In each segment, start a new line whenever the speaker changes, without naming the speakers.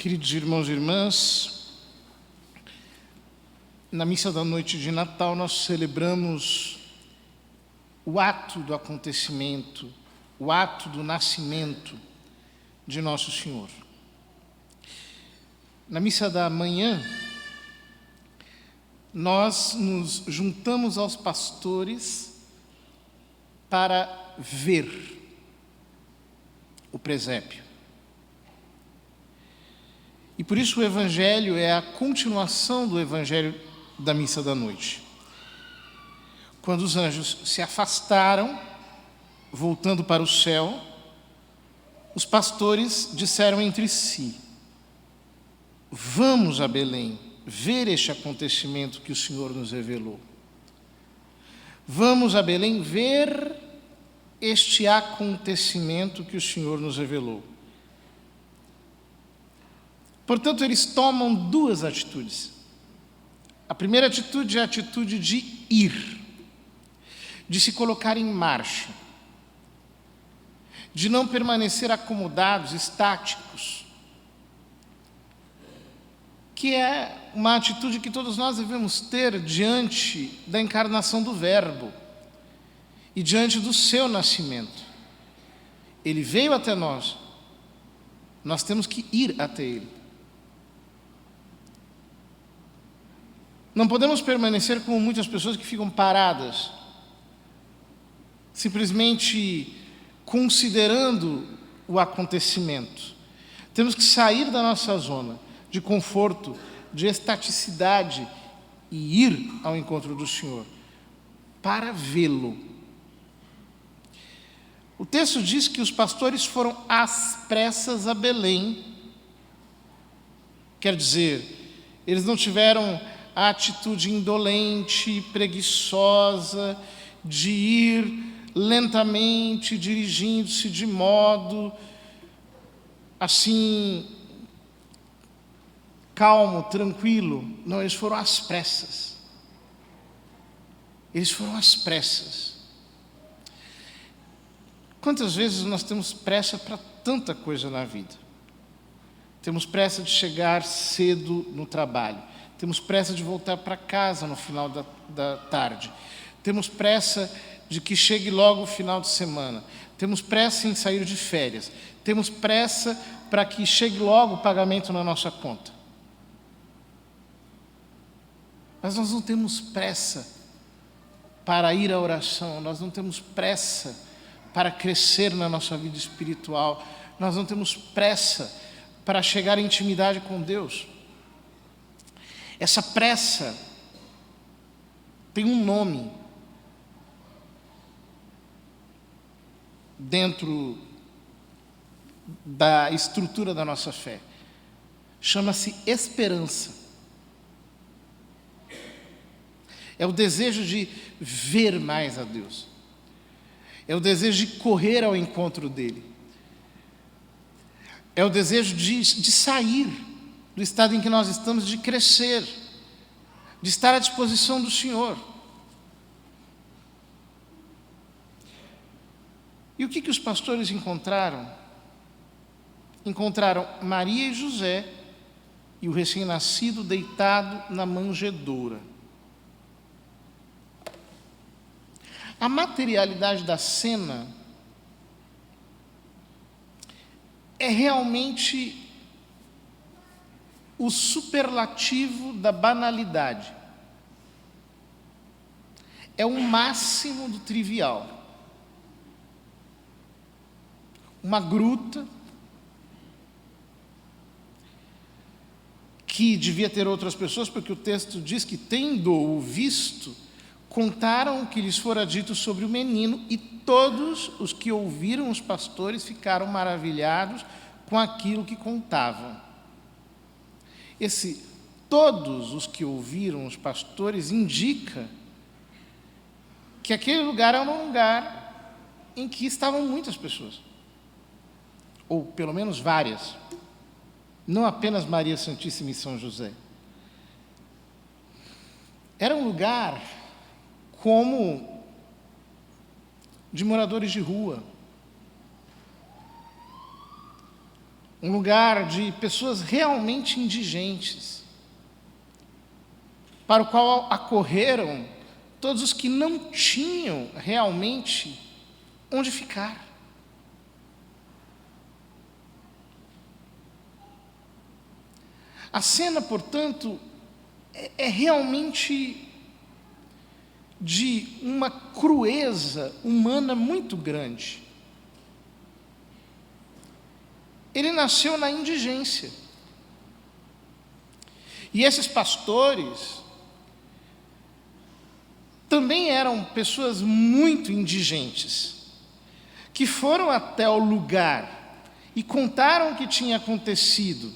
Queridos irmãos e irmãs, na missa da noite de Natal nós celebramos o ato do acontecimento, o ato do nascimento de Nosso Senhor. Na missa da manhã, nós nos juntamos aos pastores para ver o presépio. E por isso o Evangelho é a continuação do Evangelho da missa da noite. Quando os anjos se afastaram, voltando para o céu, os pastores disseram entre si: vamos a Belém ver este acontecimento que o Senhor nos revelou. Vamos a Belém ver este acontecimento que o Senhor nos revelou. Portanto, eles tomam duas atitudes. A primeira atitude é a atitude de ir, de se colocar em marcha, de não permanecer acomodados, estáticos, que é uma atitude que todos nós devemos ter diante da encarnação do Verbo e diante do seu nascimento. Ele veio até nós, nós temos que ir até ele. Não podemos permanecer como muitas pessoas que ficam paradas, simplesmente considerando o acontecimento. Temos que sair da nossa zona de conforto, de estaticidade e ir ao encontro do Senhor, para vê-lo. O texto diz que os pastores foram às pressas a Belém. Quer dizer, eles não tiveram a atitude indolente, preguiçosa, de ir lentamente, dirigindo-se de modo assim, calmo, tranquilo. Não, eles foram às pressas. Eles foram às pressas. Quantas vezes nós temos pressa para tanta coisa na vida? Temos pressa de chegar cedo no trabalho. Temos pressa de voltar para casa no final da tarde. Temos pressa de que chegue logo o final de semana. Temos pressa em sair de férias. Temos pressa para que chegue logo o pagamento na nossa conta. Mas nós não temos pressa para ir à oração. Nós não temos pressa para crescer na nossa vida espiritual. Nós não temos pressa para chegar em intimidade com Deus. Essa pressa tem um nome dentro da estrutura da nossa fé. Chama-se esperança. É o desejo de ver mais a Deus. É o desejo de correr ao encontro dele. É o desejo de sair do estado em que nós estamos, de crescer, de estar à disposição do Senhor. E o que os pastores encontraram? Encontraram Maria e José e o recém-nascido deitado na manjedoura. A materialidade da cena é realmente o superlativo da banalidade. É o máximo do trivial. Uma gruta que devia ter outras pessoas, porque o texto diz que, tendo-o visto, contaram o que lhes fora dito sobre o menino, e todos os que ouviram os pastores ficaram maravilhados com aquilo que contavam. Esse todos os que ouviram os pastores indica que aquele lugar é um lugar em que estavam muitas pessoas, ou pelo menos várias, não apenas Maria Santíssima e São José. Era um lugar como de moradores de rua. um lugar de pessoas realmente indigentes, para o qual acorreram todos os que não tinham realmente onde ficar. A cena, portanto, é realmente de uma crueza humana muito grande. Ele nasceu na indigência. E esses pastores também eram pessoas muito indigentes, que foram até o lugar e contaram o que tinha acontecido.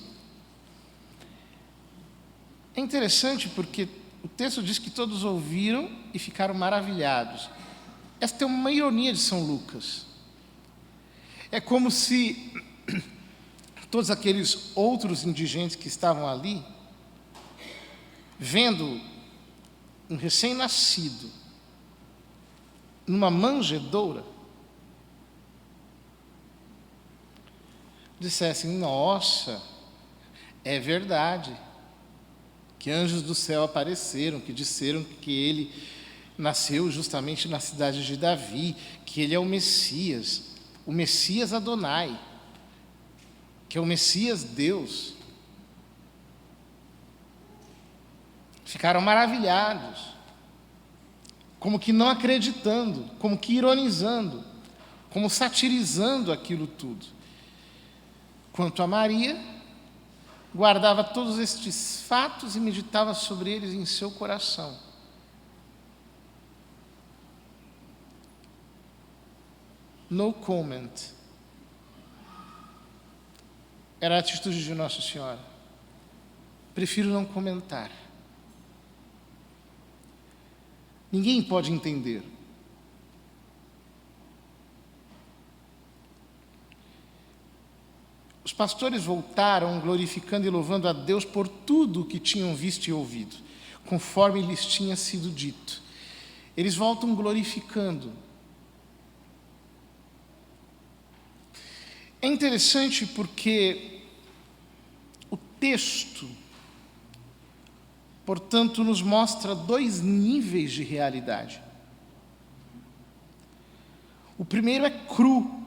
É interessante porque o texto diz que todos ouviram e ficaram maravilhados. Esta é uma ironia de São Lucas. É como se todos aqueles outros indigentes que estavam ali, vendo um recém-nascido numa manjedoura, dissessem: nossa, é verdade que anjos do céu apareceram, que disseram que ele nasceu justamente na cidade de Davi, que ele é o Messias Adonai, que é o Messias Deus. Ficaram maravilhados, como que não acreditando, como que ironizando, como satirizando aquilo tudo. Quanto a Maria, guardava todos estes fatos e meditava sobre eles em seu coração. No comment. Era a atitude de Nossa Senhora. Prefiro não comentar. Ninguém pode entender. Os pastores voltaram glorificando e louvando a Deus por tudo o que tinham visto e ouvido, conforme lhes tinha sido dito. Eles voltam glorificando. É interessante porque o texto, portanto, nos mostra dois níveis de realidade. O primeiro é cru.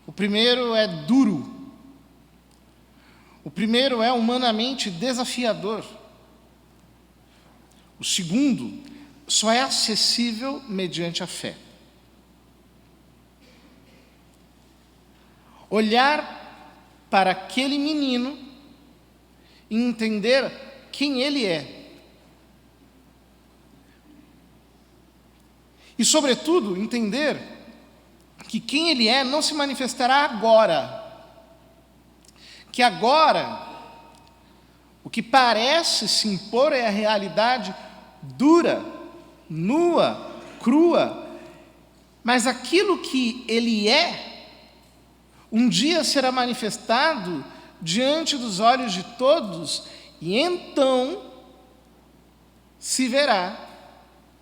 O primeiro é duro. O primeiro é humanamente desafiador. O segundo só é acessível mediante a fé. Olhar para aquele menino e entender quem ele é. E, sobretudo, entender que quem ele é não se manifestará agora. Que agora, o que parece se impor é a realidade dura, nua, crua, mas aquilo que ele é, um dia será manifestado diante dos olhos de todos, e então se verá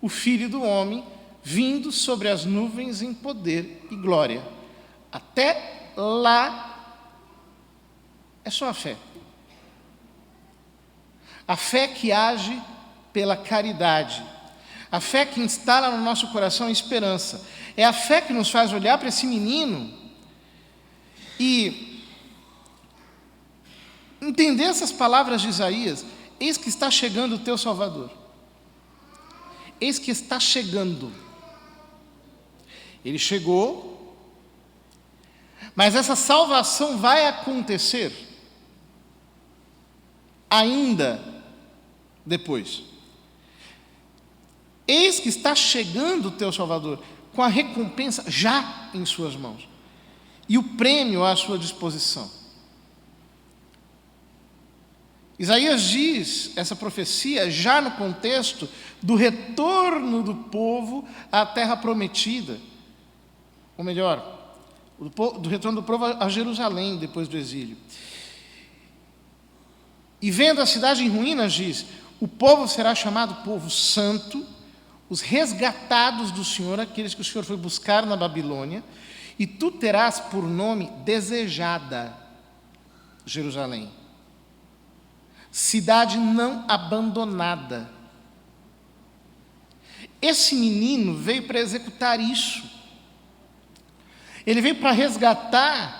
o Filho do Homem vindo sobre as nuvens em poder e glória. Até lá é só a fé. A fé que age pela caridade. A fé que instala no nosso coração a esperança. É a fé que nos faz olhar para esse menino e entender essas palavras de Isaías: eis que está chegando o teu Salvador. Eis que está chegando. Ele chegou, mas essa salvação vai acontecer ainda depois. Eis que está chegando o teu Salvador, com a recompensa já em suas mãos e o prêmio à sua disposição. Isaías diz essa profecia já no contexto do retorno do povo à terra prometida, ou melhor, do retorno do povo a Jerusalém depois do exílio. E vendo a cidade em ruínas, diz: o povo será chamado povo santo, os resgatados do Senhor, aqueles que o Senhor foi buscar na Babilônia, e tu terás por nome Desejada Jerusalém, cidade não abandonada. Esse menino veio para executar isso. Ele veio para resgatar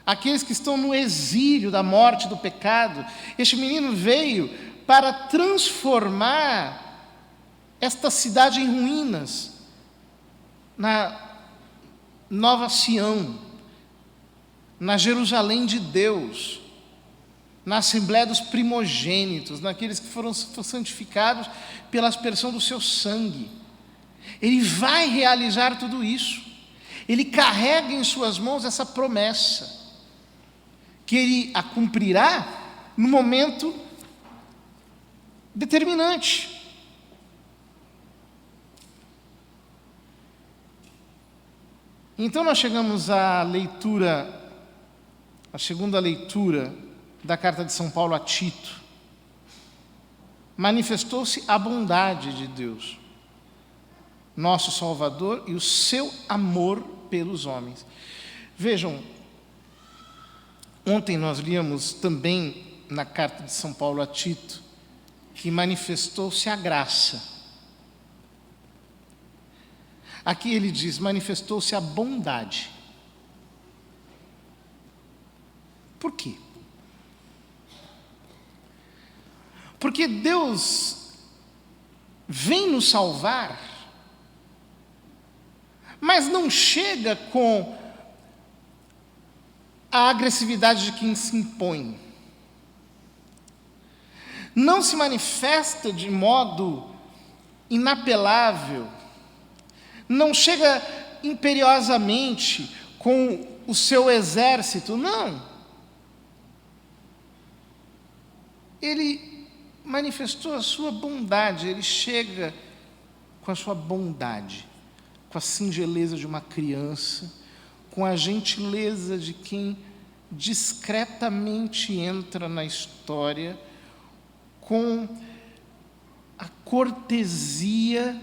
aqueles que estão no exílio da morte, do pecado. Este menino veio para transformar esta cidade em ruínas, na Nova Sião, na Jerusalém de Deus, na Assembleia dos Primogênitos, naqueles que foram santificados pela aspersão do seu sangue. Ele vai realizar tudo isso. Ele carrega em suas mãos essa promessa, que ele a cumprirá no momento determinante. Então nós chegamos à leitura, a segunda leitura da carta de São Paulo a Tito. Manifestou-se a bondade de Deus, nosso Salvador, e o seu amor pelos homens. Vejam, ontem nós líamos também na carta de São Paulo a Tito que manifestou-se a graça. Aqui ele diz, manifestou-se a bondade. Por quê? Porque Deus vem nos salvar, mas não chega com a agressividade de quem se impõe. Não se manifesta de modo inapelável, não chega imperiosamente com o seu exército, não. Ele manifestou a sua bondade, ele chega com a sua bondade, com a singeleza de uma criança, com a gentileza de quem discretamente entra na história, com a cortesia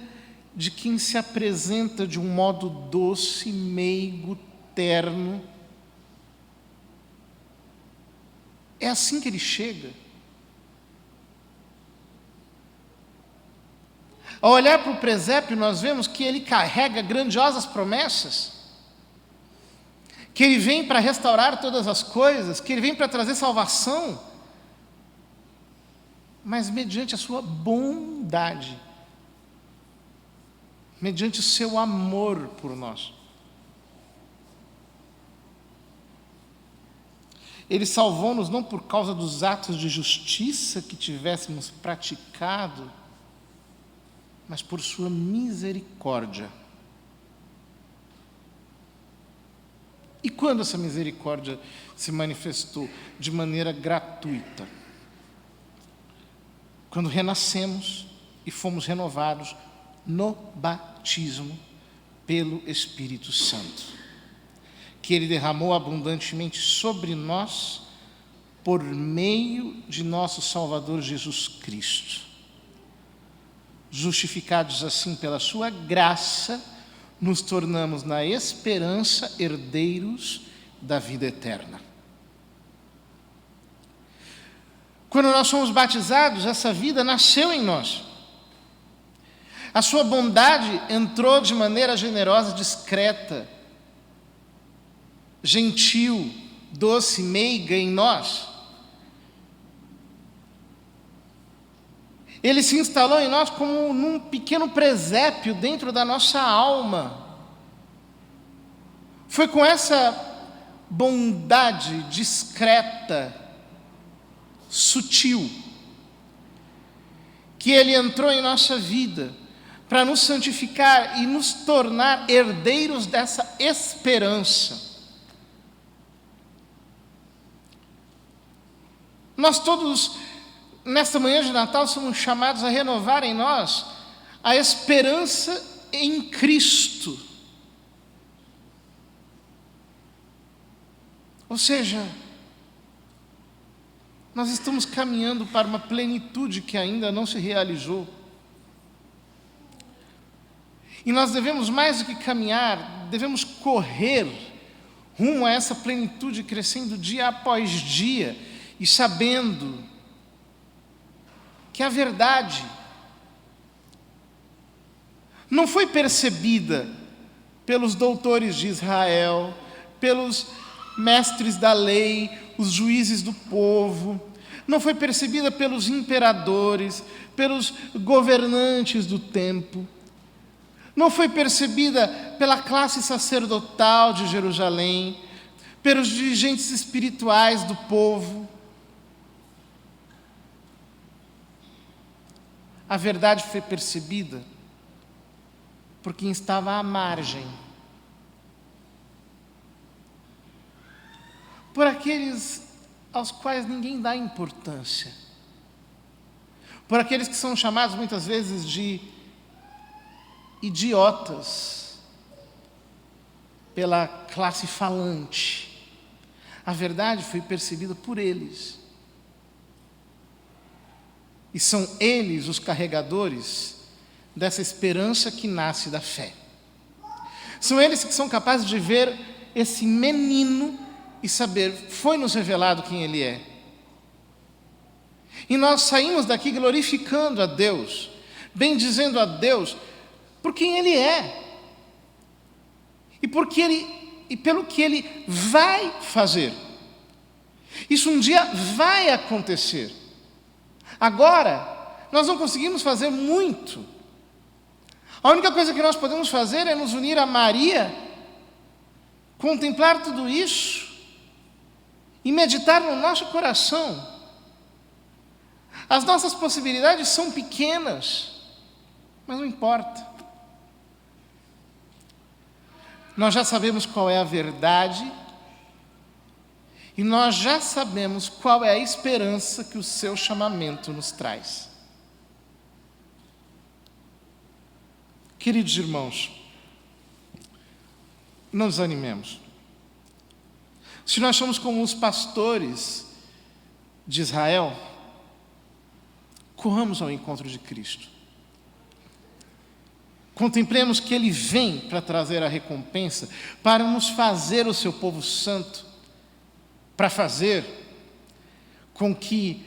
de quem se apresenta de um modo doce, meigo, terno. É assim que ele chega. Ao olhar para o presépio, nós vemos que ele carrega grandiosas promessas, que ele vem para restaurar todas as coisas, que ele vem para trazer salvação, mas mediante a sua bondade, mediante o seu amor por nós. Ele salvou-nos não por causa dos atos de justiça que tivéssemos praticado, mas por sua misericórdia. E quando essa misericórdia se manifestou? De maneira gratuita. Quando renascemos e fomos renovados no batismo pelo Espírito Santo, que Ele derramou abundantemente sobre nós por meio de nosso Salvador Jesus Cristo. Justificados assim pela sua graça, nos tornamos na esperança herdeiros da vida eterna. Quando nós somos batizados, essa vida nasceu em nós. A sua bondade entrou de maneira generosa, discreta, gentil, doce, meiga em nós. Ele se instalou em nós como num pequeno presépio dentro da nossa alma. Foi com essa bondade discreta, sutil, que Ele entrou em nossa vida para nos santificar e nos tornar herdeiros dessa esperança. Nós todos, nesta manhã de Natal, somos chamados a renovar em nós a esperança em Cristo. Ou seja, nós estamos caminhando para uma plenitude que ainda não se realizou. E nós devemos, mais do que caminhar, devemos correr rumo a essa plenitude, crescendo dia após dia e sabendo que a verdade não foi percebida pelos doutores de Israel, pelos mestres da lei, os juízes do povo, não foi percebida pelos imperadores, pelos governantes do tempo, não foi percebida pela classe sacerdotal de Jerusalém, pelos dirigentes espirituais do povo. A verdade foi percebida por quem estava à margem, por aqueles aos quais ninguém dá importância, por aqueles que são chamados muitas vezes de idiotas pela classe falante. A verdade foi percebida por eles. E são eles os carregadores dessa esperança que nasce da fé. São eles que são capazes de ver esse menino e saber, foi-nos revelado quem ele é. E nós saímos daqui glorificando a Deus, bendizendo a Deus por quem ele é. E pelo que ele vai fazer. Isso um dia vai acontecer. Agora, nós não conseguimos fazer muito. A única coisa que nós podemos fazer é nos unir a Maria, contemplar tudo isso e meditar no nosso coração. As nossas possibilidades são pequenas, mas não importa. Nós já sabemos qual é a verdade e nós já sabemos qual é a esperança que o seu chamamento nos traz. Queridos irmãos, não desanimemos. Se nós somos como os pastores de Israel, corramos ao encontro de Cristo. Contemplemos que Ele vem para trazer a recompensa, para nos fazer o seu povo santo, para fazer com que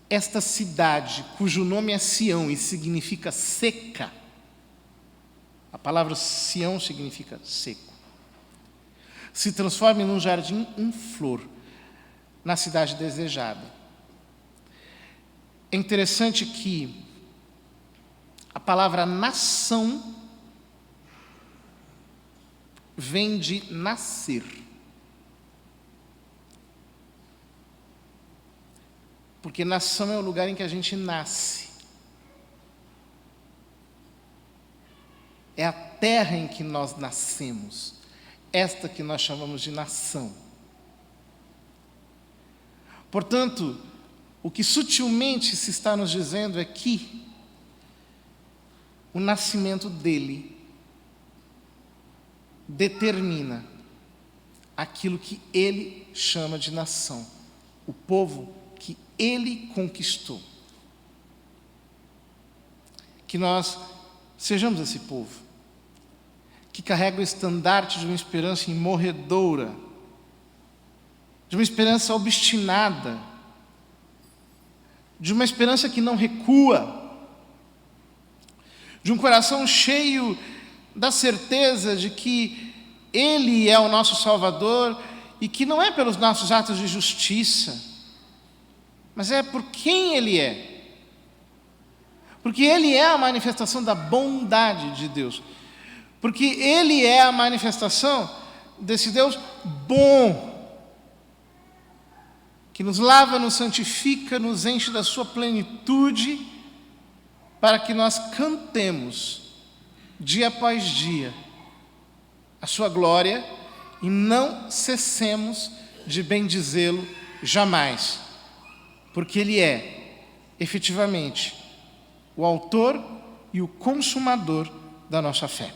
esta cidade, cujo nome é Sião e significa seca, a palavra Sião significa seco, se transforme num jardim em flor, na cidade desejada. É interessante que a palavra nação vem de nascer. Porque nação é o lugar em que a gente nasce. É a terra em que nós nascemos. Esta que nós chamamos de nação. Portanto, o que sutilmente se está nos dizendo é que o nascimento dele determina aquilo que ele chama de nação, o povo que ele conquistou. Que nós sejamos esse povo, que carrega o estandarte de uma esperança imorredoura, de uma esperança obstinada, de uma esperança que não recua, de um coração cheio da certeza de que Ele é o nosso Salvador e que não é pelos nossos atos de justiça, mas é por quem Ele é. Porque Ele é a manifestação da bondade de Deus. Porque Ele é a manifestação desse Deus bom, que nos lava, nos santifica, nos enche da sua plenitude, para que nós cantemos, dia após dia, a sua glória e não cessemos de bendizê-lo jamais, porque Ele é, efetivamente, o autor e o consumador da nossa fé.